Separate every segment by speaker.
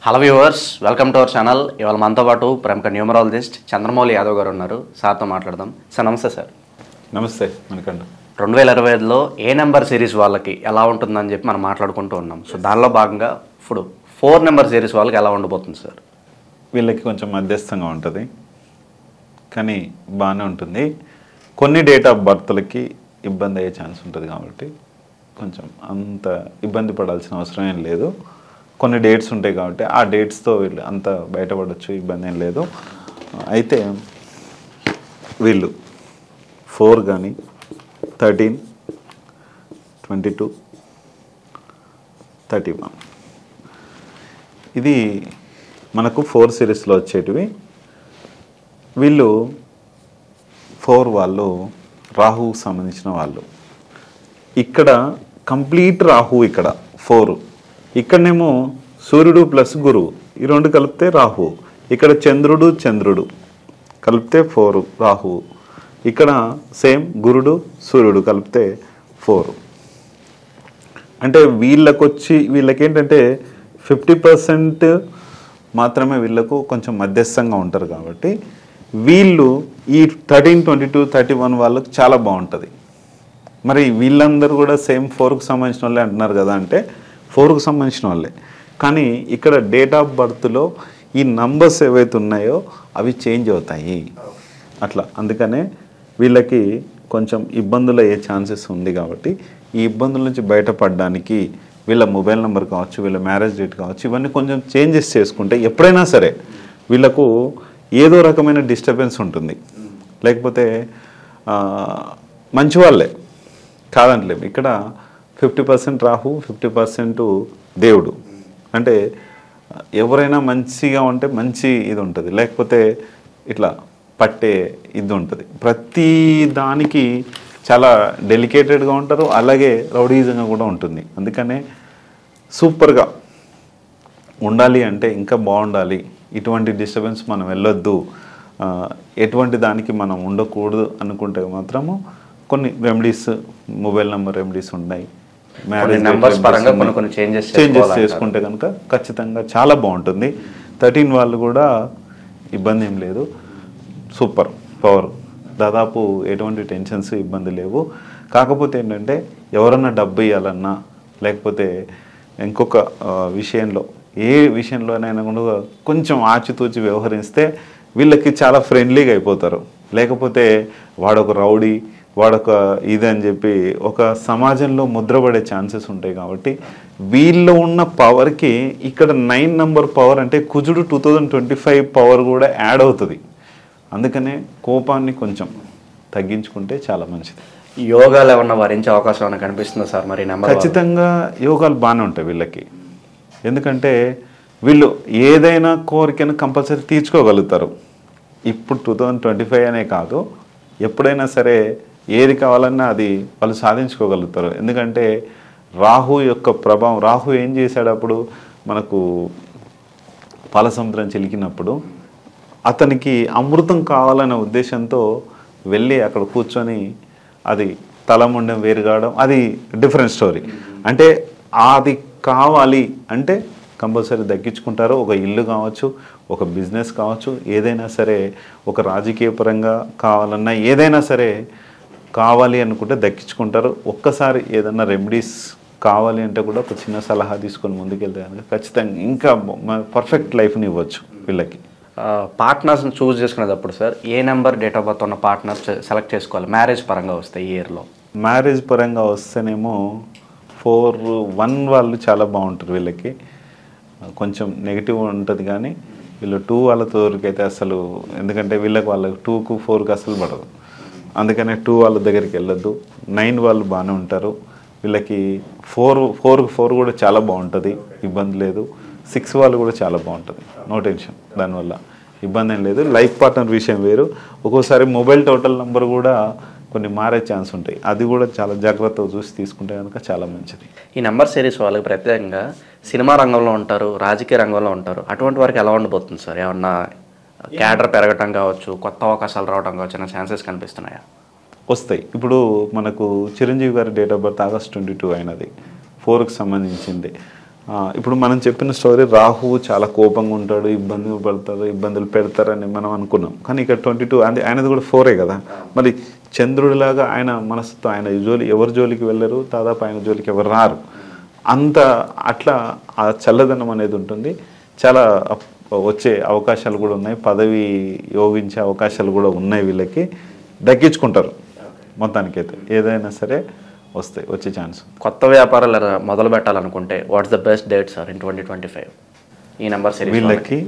Speaker 1: Hello viewers, welcome to our channel. ఇవాళ మనతో పాటు ప్రముఖ న్యూమరాలజిస్ట్ చంద్రమౌళి యాదవ్ గారు ఉన్నారు. సార్తో మాట్లాడదాం. సార్ నమస్తే. సార్
Speaker 2: నమస్తే మనకండి.
Speaker 1: 2025లో ఏ నెంబర్ సిరీస్ వాళ్ళకి ఎలా ఉంటుందని చెప్పి మనం మాట్లాడుకుంటూ ఉన్నాం. సో దానిలో భాగంగా ఇప్పుడు 4 నెంబర్ సిరీస్ వాళ్ళకి ఎలా ఉండబోతుంది సార్?
Speaker 2: వీళ్ళకి కొంచెం మధ్యస్థంగా ఉంటుంది, కానీ బాగానే ఉంటుంది. కొన్ని డేట్ ఆఫ్ బర్త్లకి ఇబ్బంది అయ్యే ఛాన్స్ ఉంటుంది కాబట్టి కొంచెం అంత ఇబ్బంది పడాల్సిన అవసరం ఏం లేదు. కొన్ని డేట్స్ ఉంటాయి కాబట్టి ఆ డేట్స్తో వీళ్ళు అంత బయటపడవచ్చు, ఇబ్బంది ఏం లేదు. అయితే వీళ్ళు 4 కానీ 13, 22, 31 ఇది మనకు 4 సిరీస్లో వచ్చేటివి. వీళ్ళు 4 వాళ్ళు రాహువుకు సంబంధించిన వాళ్ళు. ఇక్కడ కంప్లీట్ రాహు, ఇక్కడ 4. ఇక్కడనేమో సూర్యుడు ప్లస్ గురువు, ఈ 2 కలిపితే రాహు. ఇక్కడ చంద్రుడు కలిపితే 4 రాహు. ఇక్కడ సేమ్ గురుడు సూర్యుడు కలిపితే 4. అంటే వీళ్ళకేంటంటే 50% మాత్రమే వీళ్ళకు కొంచెం మధ్యస్థంగా ఉంటారు కాబట్టి వీళ్ళు ఈ 13, 22, 31 వాళ్ళకు చాలా బాగుంటుంది. మరి వీళ్ళందరూ కూడా సేమ్ 4కు సంబంధించిన వాళ్ళే అంటున్నారు కదా, అంటే 4కు సంబంధించిన వాళ్ళే. కానీ ఇక్కడ డేట్ ఆఫ్ బర్త్లో ఈ నంబర్స్ ఏవైతే ఉన్నాయో అవి చేంజ్ అవుతాయి అట్లా. అందుకనే వీళ్ళకి కొంచెం ఇబ్బందులు అయ్యే ఛాన్సెస్ ఉంది. కాబట్టి ఈ ఇబ్బందుల నుంచి బయటపడడానికి వీళ్ళ మొబైల్ నెంబర్ కావచ్చు, వీళ్ళ మ్యారేజ్ డేట్ కావచ్చు, ఇవన్నీ కొంచెం చేంజెస్ చేసుకుంటే ఎప్పుడైనా సరే వీళ్ళకు ఏదో రకమైన డిస్టర్బెన్స్ ఉంటుంది. లేకపోతే మంచి వాళ్ళే కాదంటలేము. ఇక్కడ 50% రాహు, 50% దేవుడు. అంటే ఎవరైనా మంచిగా ఉంటే మంచి ఇది ఉంటుంది, లేకపోతే ఇట్లా పట్టే ఇది ఉంటుంది. ప్రతి దానికి చాలా డెలికేటెడ్గా ఉంటారు, అలాగే రౌడీజంగా కూడా ఉంటుంది. అందుకనే సూపర్గా ఉండాలి అంటే ఇంకా బాగుండాలి. ఇటువంటి డిస్టర్బెన్స్ మనం వెళ్ళొద్దు, ఎటువంటి దానికి మనం ఉండకూడదు అనుకుంటే మాత్రము కొన్ని రెమెడీస్, మొబైల్ నెంబర్ రెమెడీస్ ఉన్నాయి. మ్యారేజ్ నెంబర్స్ పరంగా కొన్ని చేంజెస్ చేసుకుంటే కనుక ఖచ్చితంగా చాలా బాగుంటుంది. 13 వాళ్ళు కూడా ఇబ్బంది ఏం లేదు, సూపర్ పవర్. దాదాపు ఎటువంటి టెన్షన్స్, ఇబ్బంది లేవు. కాకపోతే ఏంటంటే ఎవరన్నా డబ్బు ఇవ్వాలన్నా, లేకపోతే ఇంకొక విషయంలో, ఏ విషయంలోనైనా కూడా కొంచెం ఆచితూచి వ్యవహరిస్తే వీళ్ళకి చాలా ఫ్రెండ్లీగా అయిపోతారు. లేకపోతే వాడొక రౌడీ, వాడొక ఇది అని చెప్పి ఒక సమాజంలో ముద్రపడే ఛాన్సెస్ ఉంటాయి. కాబట్టి వీళ్ళు ఉన్న పవర్కి ఇక్కడ 9 నెంబర్ పవర్ అంటే కుజుడు 2025 పవర్ కూడా యాడ్ అవుతుంది. అందుకనే కోపాన్ని కొంచెం తగ్గించుకుంటే చాలా మంచిది.
Speaker 1: యోగాలు ఏమన్నా వరించే అవకాశం ఏమైనా కనిపిస్తుందా సార్? మరి
Speaker 2: ఖచ్చితంగా యోగాలు బాగానే ఉంటాయి వీళ్ళకి. ఎందుకంటే వీళ్ళు ఏదైనా కోరికను కంపల్సరీ తీర్చుకోగలుగుతారు. ఇప్పుడు 2025 అనే కాదు, ఎప్పుడైనా సరే ఏది కావాలన్నా అది వాళ్ళు సాధించుకోగలుగుతారు. ఎందుకంటే రాహు యొక్క ప్రభావం, రాహు ఏం చేశాడు అప్పుడు మనకు పాలసముద్రం చిలికినప్పుడు అతనికి అమృతం కావాలనే ఉద్దేశంతో వెళ్ళి అక్కడ కూర్చొని అది తలముండం వేరుగావడం, అది డిఫరెంట్ స్టోరీ. అంటే అది కావాలి అంటే కంపల్సరీ దక్కించుకుంటారు. ఒక ఇల్లు కావచ్చు, ఒక బిజినెస్ కావచ్చు, ఏదైనా సరే, ఒక రాజకీయ పరంగా కావాలన్నా ఏదైనా సరే కావాలి అనుకుంటే దక్కించుకుంటారు. ఒక్కసారి ఏదన్నా రెమెడీస్ కావాలి అంటే కూడా ఒక చిన్న సలహా తీసుకొని ముందుకెళ్తే కనుక ఖచ్చితంగా ఇంకా పర్ఫెక్ట్ లైఫ్ని ఇవ్వచ్చు వీళ్ళకి.
Speaker 1: పార్ట్నర్స్ని చూస్ చేసుకునేటప్పుడు sir A number date of birth ఉన్న పార్ట్నర్స్ సెలెక్ట్ చేసుకోవాలి మ్యారేజ్ పరంగా వస్తే ఈ ఇయర్లో?
Speaker 2: మ్యారేజ్ పరంగా వస్తేనేమో 4-1 వాళ్ళు చాలా బాగుంటారు. వీళ్ళకి కొంచెం నెగిటివ్ ఉంటుంది, కానీ వీళ్ళు 2 వాళ్ళతోరికైతే అసలు, ఎందుకంటే వాళ్ళకి 2కు 4కు అసలు పడదు. అందుకనే 2 వాళ్ళ దగ్గరికి వెళ్ళొద్దు. 9 వాళ్ళు బాగానే ఉంటారు. వీళ్ళకి 4 కూడా చాలా బాగుంటుంది, ఇబ్బంది లేదు. 6 వాళ్ళు కూడా చాలా బాగుంటుంది, నో టెన్షన్, దానివల్ల ఇబ్బంది ఏం లేదు. లైఫ్ పార్ట్నర్ విషయం వేరు. ఒక్కోసారి మొబైల్ టోటల్ నెంబర్ కూడా కొన్ని మారే ఛాన్స్ ఉంటాయి. అది కూడా చాలా జాగ్రత్తగా చూసి తీసుకుంటే కనుక చాలా మంచిది.
Speaker 1: ఈ నెంబర్ సిరీస్ వాళ్ళకి ప్రత్యేకంగా సినిమా రంగంలో ఉంటారు, రాజకీయ రంగంలో ఉంటారు. అటువంటి వారికి ఎలా ఉండబోతుంది సార్? ఏమన్నా క్యాడర్ పెరగటం కావచ్చు, కొత్త అవకాశాలు రావడం కావచ్చు అనే ఛాన్సెస్ కనిపిస్తున్నాయా?
Speaker 2: వస్తాయి. ఇప్పుడు మనకు చిరంజీవి గారి డేట్ ఆఫ్ బర్త్ August 22 అయినది, 4కి సంబంధించింది. ఇప్పుడు మనం చెప్పిన స్టోరీ రాహువు చాలా కోపంగా ఉంటాడు, ఇబ్బందులు పెడతారని మనం అనుకున్నాం. కానీ ఇక్కడ 22 అది ఆయనది కూడా 4 కదా. మరి చంద్రుడిలాగా ఆయన మనసుతో ఆయన ఎవరి జోలికి వెళ్ళరు, దాదాపు ఆయన జోలికి ఎవరు రారు. అంత అట్లా ఆ చల్లదనం అనేది ఉంటుంది. చాలా వచ్చే అవకాశాలు కూడా ఉన్నాయి, పదవి యోగించే అవకాశాలు కూడా ఉన్నాయి. వీళ్ళకి దక్కించుకుంటారు మొత్తానికైతే, ఏదైనా సరే వచ్చే ఛాన్స్.
Speaker 1: కొత్త వ్యాపారాలు మొదలు పెట్టాలనుకుంటే what's the best date sir in 2025 ఈ నెంబర్ సిరీస్?
Speaker 2: వీళ్ళకి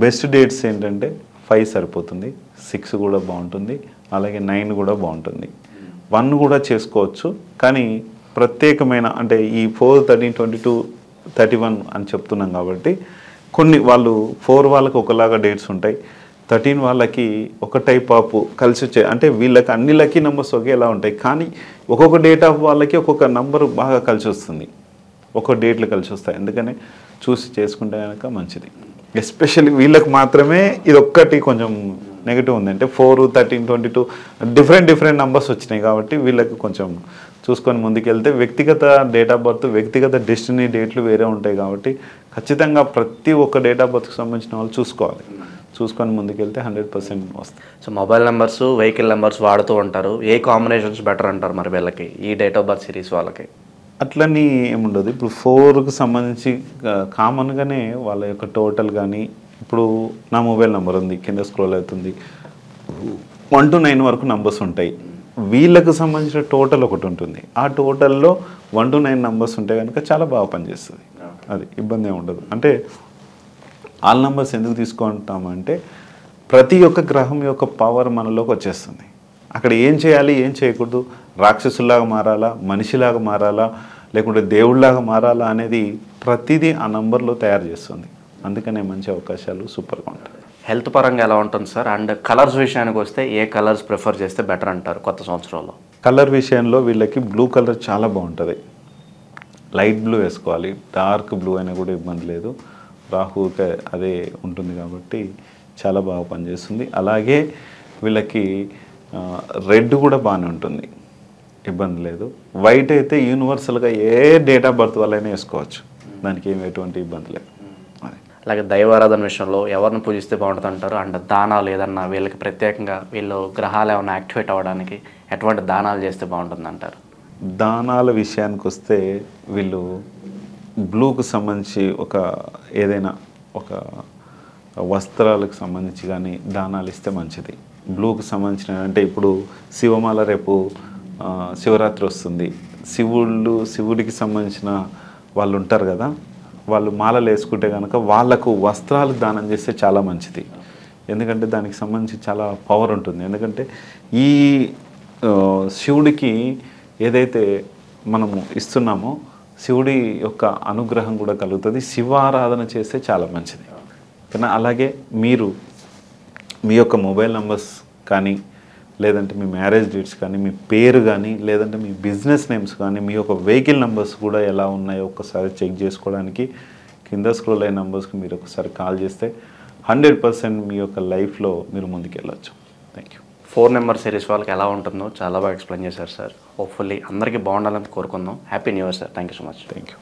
Speaker 2: బెస్ట్ డేట్స్ ఏంటంటే 5 సరిపోతుంది, 6 కూడా బాగుంటుంది, అలాగే 9 కూడా బాగుంటుంది, 1 కూడా చేసుకోవచ్చు. కానీ ప్రత్యేకమైన అంటే ఈ 4, 13, 22, 31 అని చెప్తున్నాం కాబట్టి కొన్ని వాళ్ళు 4 వాళ్ళకి ఒకలాగా డేట్స్ ఉంటాయి, 13 వాళ్ళకి ఒక టైప్ ఆఫ్ కలిసి వచ్చే అంటే వీళ్ళకి అన్ని లక్కీ నెంబర్స్ ఒకేలా ఉంటాయి. కానీ ఒక్కొక్క డేట్ ఆఫ్ వాళ్ళకి ఒక్కొక్క నంబర్ బాగా కలిసి వస్తుంది, ఒక్కొక్క డేట్లు కలిసి వస్తాయి. అందుకని చూసి చేసుకుంటే కనుక మంచిది. ఎస్పెషల్లీ వీళ్ళకి మాత్రమే ఇది ఒక్కటి కొంచెం నెగిటివ్ ఉంది. అంటే 4, 13, 22 డిఫరెంట్ నంబర్స్ వచ్చినాయి కాబట్టి వీళ్ళకి కొంచెం చూసుకొని ముందుకెళ్తే, వ్యక్తిగత డేట్ ఆఫ్ బర్త్, వ్యక్తిగత డెస్టినీ డేట్లు వేరే ఉంటాయి కాబట్టి ఖచ్చితంగా ప్రతి ఒక్క డేట్ ఆఫ్ బర్త్కి సంబంధించిన వాళ్ళు చూసుకొని ముందుకెళ్తే 100% వస్తుంది.
Speaker 1: So mobile numbers, vehicle numbers వాడుతూ ఉంటారు, ఏ కాంబినేషన్స్ బెటర్ అంటారు మరి వీళ్ళకి ఈ డేట్ ఆఫ్ బర్త్ సిరీస్ వాళ్ళకి?
Speaker 2: అట్లని ఏముండదు. ఇప్పుడు 4కు సంబంధించి కామన్గానే వాళ్ళ యొక్క టోటల్ కానీ, ఇప్పుడు నా మొబైల్ నెంబర్ ఉంది, కింద స్క్రోల్ అవుతుంది, 1 to 9 వరకు నంబర్స్ ఉంటాయి. వీళ్ళకు సంబంధించిన టోటల్ ఒకటి ఉంటుంది, ఆ టోటల్లో 1 to 9 నంబర్స్ ఉంటే కనుక చాలా బాగా పనిచేస్తుంది. అది ఇబ్బంది ఉండదు. అంటే ఆల్ నంబర్స్ ఎందుకు తీసుకుంటామంటే ప్రతి ఒక్క గ్రహం యొక్క పవర్ మనలోకి వచ్చేస్తుంది. అక్కడ ఏం చేయాలి, ఏం చేయకూడదు, రాక్షసులాగా మారాలా, మనిషిలాగా మారాలా, లేకుంటే దేవుళ్ళలాగా మారాలా అనేది ప్రతిదీ ఆ నంబర్లో తయారు చేస్తుంది. అందుకనే మంచి అవకాశాలు సూపర్గా ఉంటాయి.
Speaker 1: హెల్త్ పరంగా ఎలా ఉంటుంది సార్? అండ్ కలర్స్ విషయానికి వస్తే ఏ కలర్స్ ప్రిఫర్ చేస్తే బెటర్ అంటారు కొత్త సంవత్సరంలో?
Speaker 2: కలర్ విషయంలో వీళ్ళకి బ్లూ కలర్ చాలా బాగుంటుంది. లైట్ బ్లూ వేసుకోవాలి, డార్క్ బ్లూ అయినా కూడా ఇబ్బంది లేదు. రాహుకి అదే ఉంటుంది కాబట్టి చాలా బాగా పనిచేస్తుంది. అలాగే వీళ్ళకి రెడ్ కూడా బాగానే ఉంటుంది, ఇబ్బంది లేదు. వైట్ అయితే యూనివర్సల్గా ఏ డేట్ ఆఫ్ బర్త్ వాళ్ళైనా వేసుకోవచ్చు, దానికి ఏమి ఎటువంటి ఇబ్బంది లేదు.
Speaker 1: అలాగే దైవారాధన విషయంలో ఎవరిని పూజిస్తే బాగుంటుంది అంటారు? అండ్ దానాలు ఏదన్నా వీళ్ళకి ప్రత్యేకంగా వీళ్ళు గ్రహాలు ఏమైనా యాక్టివేట్ అవ్వడానికి ఎటువంటి దానాలు చేస్తే బాగుంటుంది అంటారు?
Speaker 2: దానాల విషయానికి వస్తే వీళ్ళు బ్లూకు సంబంధించి ఏదైనా ఒక వస్త్రాలకు సంబంధించి కానీ దానాలు ఇస్తే మంచిది. బ్లూకు సంబంధించిన అంటే ఇప్పుడు శివమాల రేపు శివరాత్రి వస్తుంది, శివుడికి సంబంధించిన వాళ్ళు ఉంటారు కదా, వాళ్ళు మాలలు వేసుకుంటే కనుక వాళ్లకు వస్త్రాలు దానం చేస్తే చాలా మంచిది. ఎందుకంటే దానికి సంబంధించి చాలా పవర్ ఉంటుంది. ఎందుకంటే ఈ శివుడికి ఏదైతే మనము ఇస్తున్నామో శివుడి యొక్క అనుగ్రహం కూడా కలుగుతుంది. శివారాధన చేస్తే చాలా మంచిది. కానీ అలాగే మీరు మీ యొక్క మొబైల్ నెంబర్స్ కానీ, లేదంటే మీ మ్యారేజ్ డేట్స్ కానీ, మీ పేరు కానీ, లేదంటే మీ బిజినెస్ నేమ్స్ కానీ, మీ యొక్క వెహికల్ నెంబర్స్ కూడా ఎలా ఉన్నాయో ఒకసారి చెక్ చేసుకోవడానికి కింద స్క్రోల్ అయిన నెంబర్స్కి మీరు ఒకసారి కాల్ చేస్తే 100% మీ యొక్క లైఫ్లో మీరు ముందుకెళ్ళచ్చు. Thank you.
Speaker 1: 4 నెంబర్ సిరీస్ వాళ్ళకి ఎలా ఉంటుందో చాలా బాగా ఎక్స్ప్లెయిన్ చేశారు సార్. హోప్ఫుల్లీ అందరికీ బాగుండాలని కోరుకుందాం. Happy new year sir. Thank you so much.
Speaker 2: Thank you.